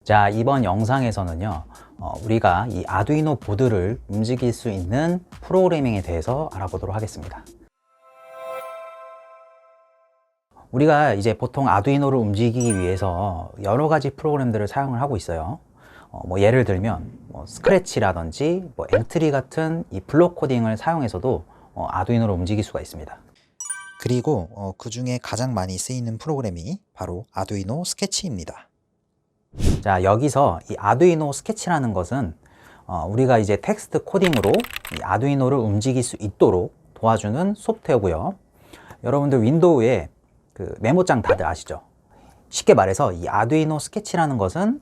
자, 이번 영상에서는요, 우리가 이 아두이노 보드를 움직일 수 있는 프로그래밍에 대해서 알아보도록 하겠습니다. 우리가 이제 보통 아두이노를 움직이기 위해서 여러 가지 프로그램들을 사용을 하고 있어요. 예를 들면 스크래치라든지 엔트리 같은 이 블록 코딩을 사용해서도 아두이노를 움직일 수가 있습니다. 그리고 그 중에 가장 많이 쓰이는 프로그램이 바로 아두이노 스케치입니다. 자, 여기서 이 아두이노 스케치라는 것은 우리가 이제 텍스트 코딩으로 이 아두이노를 움직일 수 있도록 도와주는 소프트웨어고요. 여러분들 윈도우에 그 메모장 다들 아시죠? 쉽게 말해서 이 아두이노 스케치라는 것은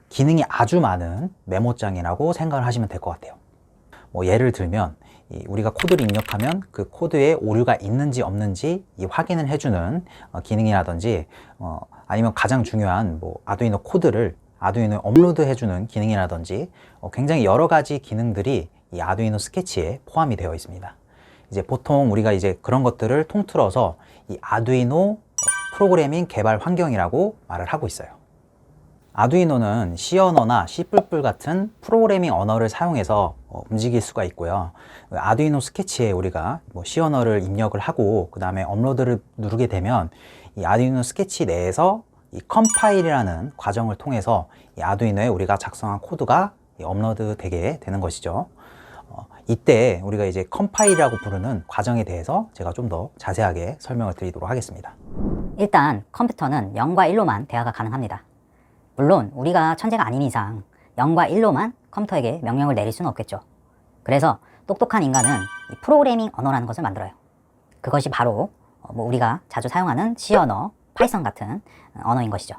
기능이 아주 많은 메모장이라고 생각을 하시면 될 것 같아요. 예를 들면 우리가 코드를 입력하면 그 코드에 오류가 있는지 없는지 확인을 해주는 기능이라든지 아니면 가장 중요한 아두이노 코드를 아두이노에 업로드 해주는 기능이라든지 굉장히 여러 가지 기능들이 이 아두이노 스케치에 포함이 되어 있습니다. 이제 보통 우리가 이제 그런 것들을 통틀어서 이 아두이노 프로그래밍 개발 환경이라고 말을 하고 있어요. 아두이노는 C 언어나 C++ 같은 프로그래밍 언어를 사용해서 움직일 수가 있고요. 아두이노 스케치에 우리가 C 언어를 입력을 하고 그 다음에 업로드를 누르게 되면 이 아두이노 스케치 내에서 이 컴파일이라는 과정을 통해서 이 아두이노에 우리가 작성한 코드가 업로드 되게 되는 것이죠. 이때 우리가 이제 컴파일이라고 부르는 과정에 대해서 제가 좀 더 자세하게 설명을 드리도록 하겠습니다. 일단 컴퓨터는 0과 1로만 대화가 가능합니다. 물론 우리가 천재가 아닌 이상 0과 1로만 컴퓨터에게 명령을 내릴 수는 없겠죠. 그래서 똑똑한 인간은 이 프로그래밍 언어라는 것을 만들어요. 그것이 바로 우리가 자주 사용하는 C 언어, 파이썬 같은 언어인 것이죠.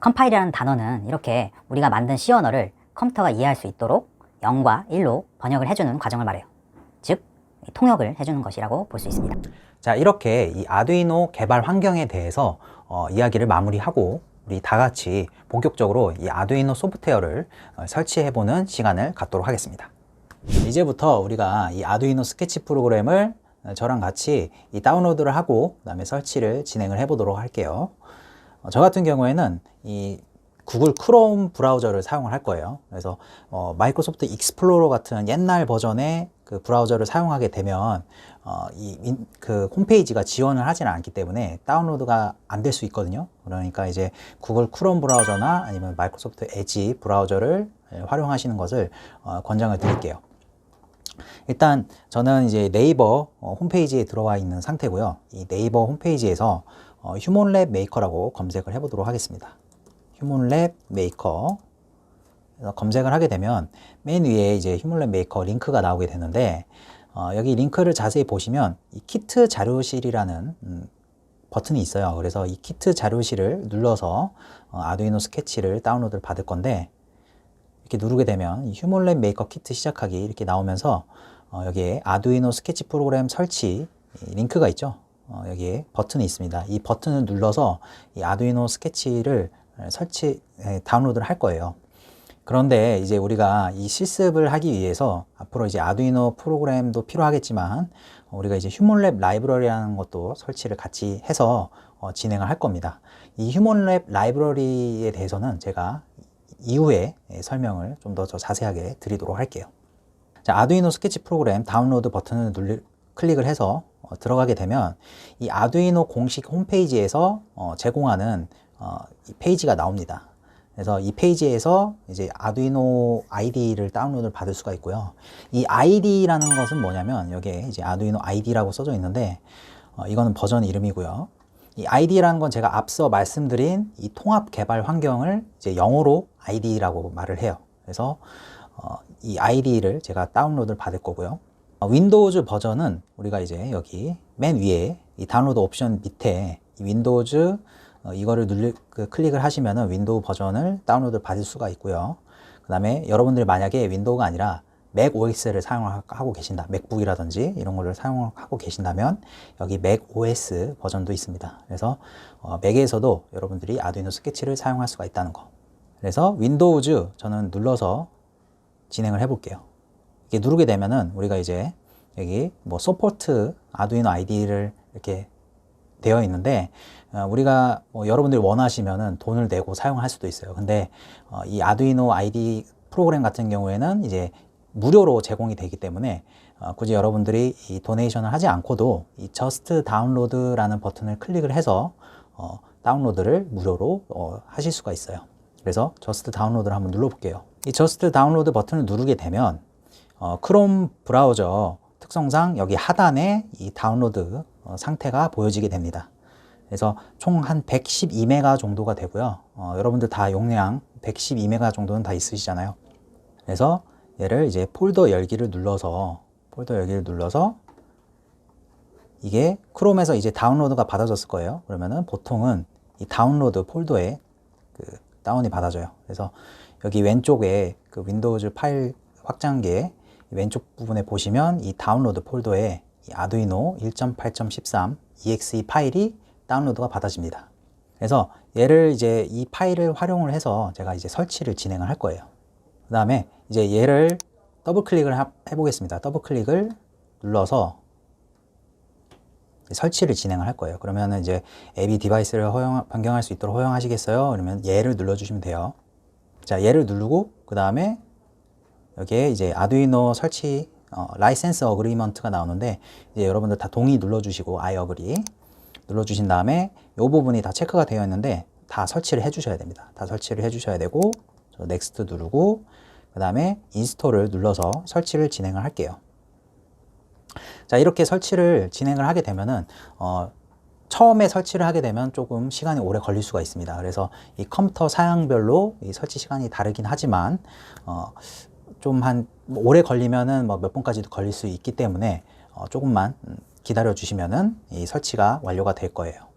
컴파일이라는 단어는 이렇게 우리가 만든 C 언어를 컴퓨터가 이해할 수 있도록 0과 1로 번역을 해주는 과정을 말해요. 즉, 통역을 해주는 것이라고 볼 수 있습니다. 자, 이렇게 이 아두이노 개발 환경에 대해서 이야기를 마무리하고 우리 다 같이 본격적으로 이 아두이노 소프트웨어를 설치해보는 시간을 갖도록 하겠습니다. 이제부터 우리가 이 아두이노 스케치 프로그램을 저랑 같이 이 다운로드를 하고 그 다음에 설치를 진행을 해보도록 할게요. 저 같은 경우에는 이 구글 크롬 브라우저를 사용을 할 거예요. 그래서 마이크로소프트 익스플로러 같은 옛날 버전의 그 브라우저를 사용하게 되면 그 홈페이지가 지원을 하지는 않기 때문에 다운로드가 안 될 수 있거든요. 그러니까 이제 구글 크롬 브라우저나 아니면 마이크로소프트 에지 브라우저를 활용하시는 것을 권장을 드릴게요. 일단 저는 이제 네이버 홈페이지에 들어와 있는 상태고요. 이 네이버 홈페이지에서 휴먼랩 메이커라고 검색을 해보도록 하겠습니다. 휴먼랩 메이커 검색을 하게 되면 맨 위에 이제 휴먼랩 메이커 링크가 나오게 되는데 여기 링크를 자세히 보시면 이 키트 자료실이라는 버튼이 있어요. 그래서 이 키트 자료실을 눌러서 아두이노 스케치를 다운로드를 받을 건데 이렇게 누르게 되면 이 휴먼랩 메이커 키트 시작하기 이렇게 나오면서 여기에 아두이노 스케치 프로그램 설치 링크가 있죠. 여기에 버튼이 있습니다. 이 버튼을 눌러서 이 아두이노 스케치를 다운로드를 할 거예요. 그런데 이제 우리가 이 실습을 하기 위해서 앞으로 이제 아두이노 프로그램도 필요하겠지만 우리가 이제 휴먼랩 라이브러리라는 것도 설치를 같이 해서 진행을 할 겁니다. 이 휴먼랩 라이브러리에 대해서는 제가 이후에 설명을 좀 더 자세하게 드리도록 할게요. 자, 아두이노 스케치 프로그램 다운로드 버튼을 클릭을 해서 들어가게 되면 이 아두이노 공식 홈페이지에서 제공하는 이 페이지가 나옵니다. 그래서 이 페이지에서 이제 아두이노 아이디를 다운로드를 받을 수가 있고요. 이 아이디라는 것은 뭐냐면 여기에 이제 아두이노 아이디라고 써져 있는데 이거는 버전 이름이고요. 이 아이디라는 건 제가 앞서 말씀드린 이 통합 개발 환경을 이제 영어로 아이디라고 말을 해요. 그래서 이 아이디를 제가 다운로드를 받을 거고요. 윈도우즈 버전은 우리가 이제 여기 맨 위에 이 다운로드 옵션 밑에 이 윈도우즈 이거를 클릭을 하시면은 윈도우 버전을 다운로드 받을 수가 있고요. 그 다음에 여러분들이 만약에 윈도우가 아니라 맥 OS를 사용하고 계신다, 맥북이라든지 이런 거를 사용하고 계신다면 여기 맥 OS 버전도 있습니다. 그래서 맥에서도 여러분들이 아두이노 스케치를 사용할 수가 있다는 거. 그래서 윈도우즈 저는 눌러서 진행을 해볼게요. 이렇게 누르게 되면은 우리가 이제 여기 서포트 아두이노 아이디를 이렇게 되어 있는데 우리가 뭐 여러분들이 원하시면은 돈을 내고 사용할 수도 있어요. 근데 이 아두이노 IDE 프로그램 같은 경우에는 이제 무료로 제공이 되기 때문에 굳이 여러분들이 이 도네이션을 하지 않고도 이 저스트 다운로드라는 버튼을 클릭을 해서 다운로드를 무료로 하실 수가 있어요. 그래서 저스트 다운로드를 한번 눌러볼게요. 이 저스트 다운로드 버튼을 누르게 되면 크롬 브라우저 특성상 여기 하단에 이 다운로드 상태가 보여지게 됩니다. 그래서 총 한 112메가 정도가 되고요. 여러분들 다 용량 112메가 정도는 다 있으시잖아요. 그래서 얘를 이제 폴더 열기를 눌러서 이게 크롬에서 이제 다운로드가 받아졌을 거예요. 그러면은 보통은 이 다운로드 폴더에 그 다운이 받아져요. 그래서 여기 왼쪽에 그 윈도우즈 파일 확장기에 왼쪽 부분에 보시면 이 다운로드 폴더에 이 아두이노 1.8.13 exe 파일이 다운로드가 받아집니다. 그래서 얘를 이제 이 파일을 활용을 해서 제가 이제 설치를 진행을 할 거예요. 그 다음에 이제 얘를 더블 클릭을 해보겠습니다. 더블 클릭을 눌러서 설치를 진행을 할 거예요. 그러면은 이제 앱이 디바이스를 변경할 수 있도록 허용하시겠어요? 그러면 얘를 눌러주시면 돼요. 자, 얘를 누르고 그 다음에 여기에 이제 아두이노 설치 라이센스 어그리먼트가 나오는데 이제 여러분들 다 동의 눌러주시고 I agree 눌러주신 다음에 이 부분이 다 체크가 되어 있는데 다 설치를 해주셔야 됩니다. 다 설치를 해주셔야 되고 저 넥스트 누르고 그 다음에 인스톨을 눌러서 설치를 진행을 할게요. 자, 이렇게 설치를 진행을 하게 되면은 처음에 설치를 하게 되면 조금 시간이 오래 걸릴 수가 있습니다. 그래서 이 컴퓨터 사양별로 이 설치 시간이 다르긴 하지만 좀 한 오래 걸리면은 뭐 몇 분까지도 걸릴 수 있기 때문에 조금만 기다려 주시면은 이 설치가 완료가 될 거예요.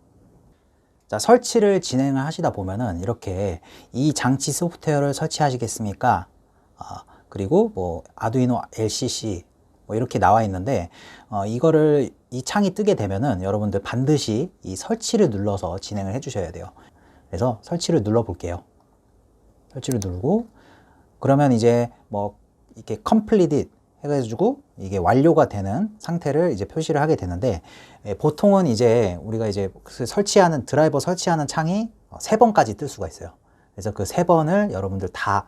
자, 설치를 진행을 하시다 보면은 이렇게 이 장치 소프트웨어를 설치하시겠습니까? 그리고 뭐 아두이노 LCC 뭐 이렇게 나와 있는데 이거를 이 창이 뜨게 되면은 여러분들 반드시 이 설치를 눌러서 진행을 해 주셔야 돼요. 그래서 설치를 눌러 볼게요. 설치를 누르고 그러면 이제 뭐 이렇게 completed 해가지고 이게 완료가 되는 상태를 이제 표시를 하게 되는데 보통은 이제 우리가 이제 설치하는 드라이버 설치하는 창이 3번까지 뜰 수가 있어요. 그래서 그 3번을 여러분들 다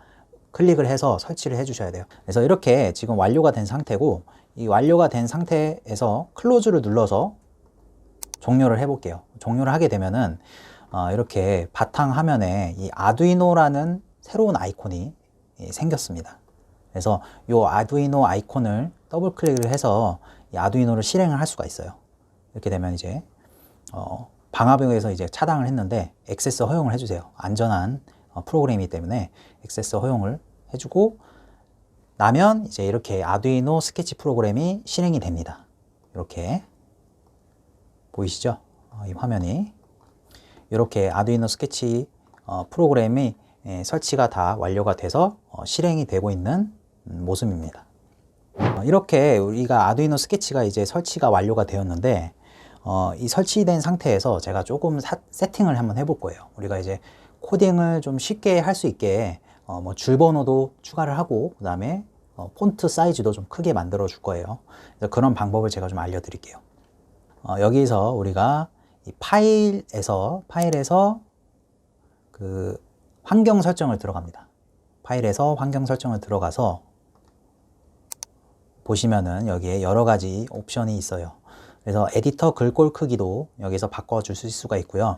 클릭을 해서 설치를 해 주셔야 돼요. 그래서 이렇게 지금 완료가 된 상태고 이 완료가 된 상태에서 클로즈를 눌러서 종료를 해 볼게요. 종료를 하게 되면은 이렇게 바탕 화면에 이 아두이노라는 새로운 아이콘이 생겼습니다. 그래서 이 아두이노 아이콘을 더블 클릭을 해서 이 아두이노를 실행을 할 수가 있어요. 이렇게 되면 이제 방화벽에서 이제 차단을 했는데 액세스 허용을 해주세요. 안전한 프로그램이기 때문에 액세스 허용을 해주고 나면 이제 이렇게 아두이노 스케치 프로그램이 실행이 됩니다. 이렇게 보이시죠? 이 화면이 이렇게 아두이노 스케치 프로그램이 설치가 다 완료가 돼서 실행이 되고 있는 모습입니다. 이렇게 우리가 아두이노 스케치가 이제 설치가 완료가 되었는데 이 설치된 상태에서 제가 조금 세팅을 한번 해볼 거예요. 우리가 이제 코딩을 좀 쉽게 할 수 있게 뭐 줄 번호도 추가를 하고 그 다음에 폰트 사이즈도 좀 크게 만들어 줄 거예요. 그래서 그런 방법을 제가 좀 알려드릴게요. 여기서 우리가 이 파일에서 그 환경 설정을 들어갑니다. 파일에서 환경 설정을 들어가서 보시면은 여기에 여러 가지 옵션이 있어요. 그래서 에디터 글꼴 크기도 여기서 바꿔줄 수가 있고요.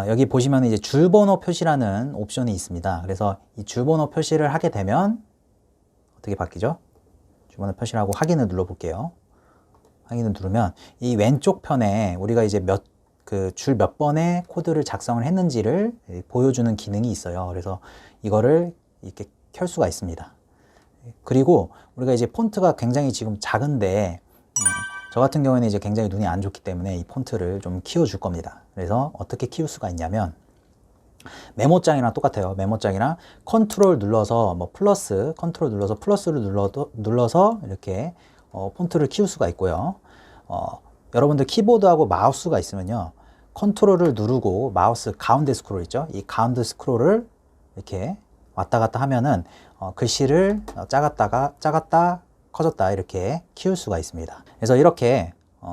여기 보시면 이제 줄번호 표시라는 옵션이 있습니다. 그래서 이 줄번호 표시를 하게 되면 어떻게 바뀌죠? 줄번호 표시를 하고 확인을 눌러 볼게요. 확인을 누르면 이 왼쪽 편에 우리가 이제 줄 몇 번의 코드를 작성을 했는지를 보여주는 기능이 있어요. 그래서 이거를 이렇게 켤 수가 있습니다. 그리고 우리가 이제 폰트가 굉장히 지금 작은데 저 같은 경우에는 이제 굉장히 눈이 안 좋기 때문에 이 폰트를 좀 키워줄 겁니다. 그래서 어떻게 키울 수가 있냐면 메모장이랑 똑같아요. 메모장이랑 컨트롤 눌러서 뭐 컨트롤 눌러서 플러스를 눌러서 이렇게 폰트를 키울 수가 있고요. 여러분들 키보드하고 마우스가 있으면요. 컨트롤을 누르고 마우스 가운데 스크롤 있죠? 이 가운데 스크롤을 이렇게 왔다 갔다 하면은 글씨를 작았다 커졌다 이렇게 키울 수가 있습니다. 그래서 이렇게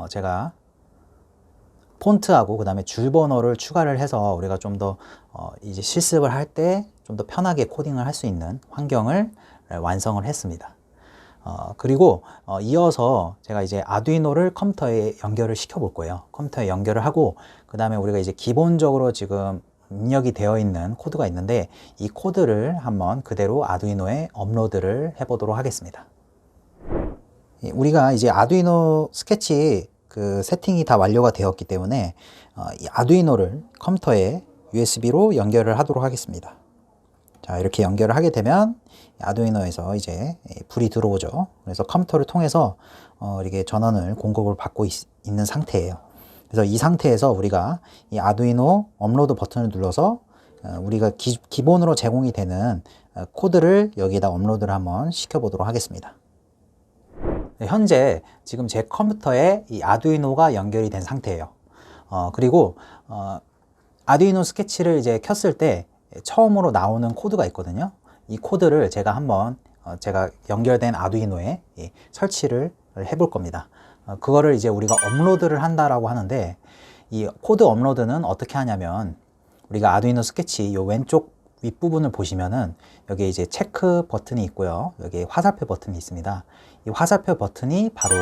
제가 폰트하고 그 다음에 줄 번호를 추가를 해서 우리가 좀 더 이제 실습을 할 때 좀 더 편하게 코딩을 할 수 있는 환경을 완성을 했습니다. 그리고 이어서 제가 이제 아두이노를 컴퓨터에 연결을 시켜 볼 거예요. 컴퓨터에 연결을 하고 그 다음에 우리가 이제 기본적으로 지금 입력이 되어 있는 코드가 있는데 이 코드를 한번 그대로 아두이노에 업로드를 해 보도록 하겠습니다. 우리가 이제 아두이노 스케치 그 세팅이 다 완료가 되었기 때문에 이 아두이노를 컴퓨터에 USB로 연결을 하도록 하겠습니다. 자, 이렇게 연결을 하게 되면 아두이노에서 이제 불이 들어오죠. 그래서 컴퓨터를 통해서 이렇게 전원을 공급을 받고 있는 상태예요. 그래서 이 상태에서 우리가 이 아두이노 업로드 버튼을 눌러서 우리가 기본으로 제공이 되는 코드를 여기에다 업로드를 한번 시켜 보도록 하겠습니다. 현재 지금 제 컴퓨터에 이 아두이노가 연결이 된 상태예요. 그리고 아두이노 스케치를 이제 켰을 때 처음으로 나오는 코드가 있거든요. 이 코드를 제가 한번 제가 연결된 아두이노에 설치를 해볼 겁니다. 그거를 이제 우리가 업로드를 한다라고 하는데 이 코드 업로드는 어떻게 하냐면 우리가 아두이노 스케치 요 왼쪽 윗부분을 보시면은 여기에 이제 체크 버튼이 있고요. 여기에 화살표 버튼이 있습니다. 이 화살표 버튼이 바로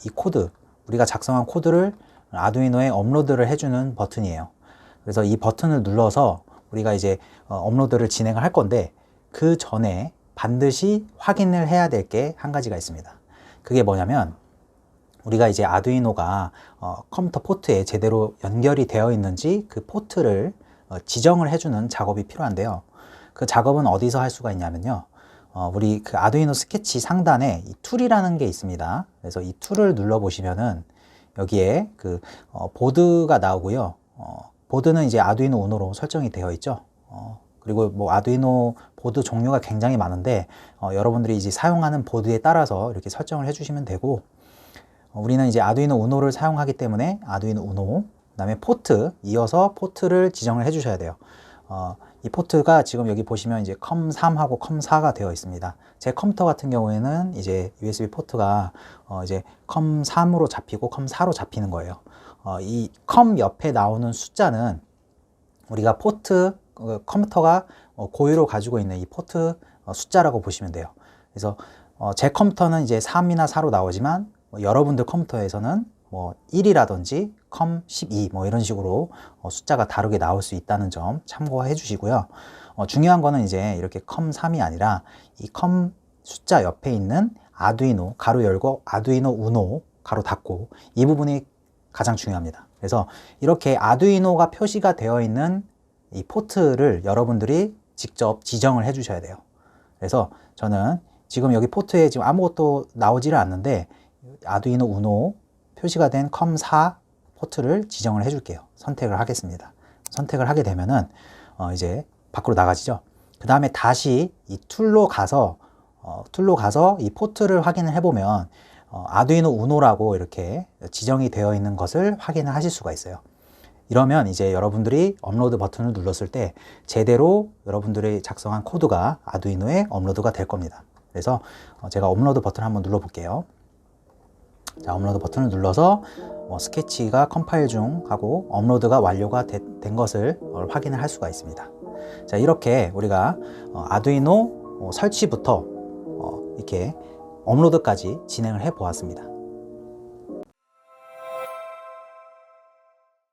이 코드, 우리가 작성한 코드를 아두이노에 업로드를 해주는 버튼이에요. 그래서 이 버튼을 눌러서 우리가 이제 업로드를 진행을 할 건데 그 전에 반드시 확인을 해야 될 게 한 가지가 있습니다. 그게 뭐냐면 우리가 이제 아두이노가 컴퓨터 포트에 제대로 연결이 되어 있는지 그 포트를 지정을 해주는 작업이 필요한데요. 그 작업은 어디서 할 수가 있냐면요. 우리 그 아두이노 스케치 상단에 이 툴이라는 게 있습니다. 그래서 이 툴을 눌러 보시면은 여기에 그 보드가 나오고요. 보드는 이제 아두이노 우노로 설정이 되어 있죠. 그리고 뭐 아두이노 보드 종류가 굉장히 많은데 여러분들이 이제 사용하는 보드에 따라서 이렇게 설정을 해주시면 되고 우리는 이제 아두이노 우노를 사용하기 때문에 아두이노 우노, 그 다음에 포트, 이어서 포트를 지정을 해주셔야 돼요. 이 포트가 지금 여기 보시면 이제 COM3하고 COM4가 되어 있습니다. 제 컴퓨터 같은 경우에는 이제 USB 포트가 이제 COM3으로 잡히고 COM4로 잡히는 거예요. 이 COM 옆에 나오는 숫자는 우리가 포트, 컴퓨터가 고유로 가지고 있는 이 포트 숫자라고 보시면 돼요. 그래서 제 컴퓨터는 이제 3이나 4로 나오지만 여러분들 컴퓨터에서는 뭐 1이라든지 COM12 뭐 이런 식으로 숫자가 다르게 나올 수 있다는 점 참고해 주시고요. 중요한 거는 이제 이렇게 COM3이 아니라 이 COM 숫자 옆에 있는 아두이노 가로 열고 아두이노 우노 가로 닫고 이 부분이 가장 중요합니다. 그래서 이렇게 아두이노가 표시가 되어 있는 이 포트를 여러분들이 직접 지정을 해 주셔야 돼요. 그래서 저는 지금 여기 포트에 지금 아무것도 나오지를 않는데 아두이노 우노 표시가 된 COM4 포트를 지정을 해 줄게요. 선택을 하겠습니다. 선택을 하게 되면은 이제 밖으로 나가지죠. 그 다음에 다시 이 툴로 가서 이 포트를 확인을 해보면 아두이노 우노라고 이렇게 지정이 되어 있는 것을 확인을 하실 수가 있어요. 이러면 이제 여러분들이 업로드 버튼을 눌렀을 때 제대로 여러분들이 작성한 코드가 아두이노에 업로드가 될 겁니다. 그래서 제가 업로드 버튼 한번 눌러 볼게요. 자, 업로드 버튼을 눌러서 스케치가 컴파일 중 하고 업로드가 완료가 된 것을 확인을 할 수가 있습니다. 자, 이렇게 우리가 아두이노 설치부터 이렇게 업로드까지 진행을 해 보았습니다.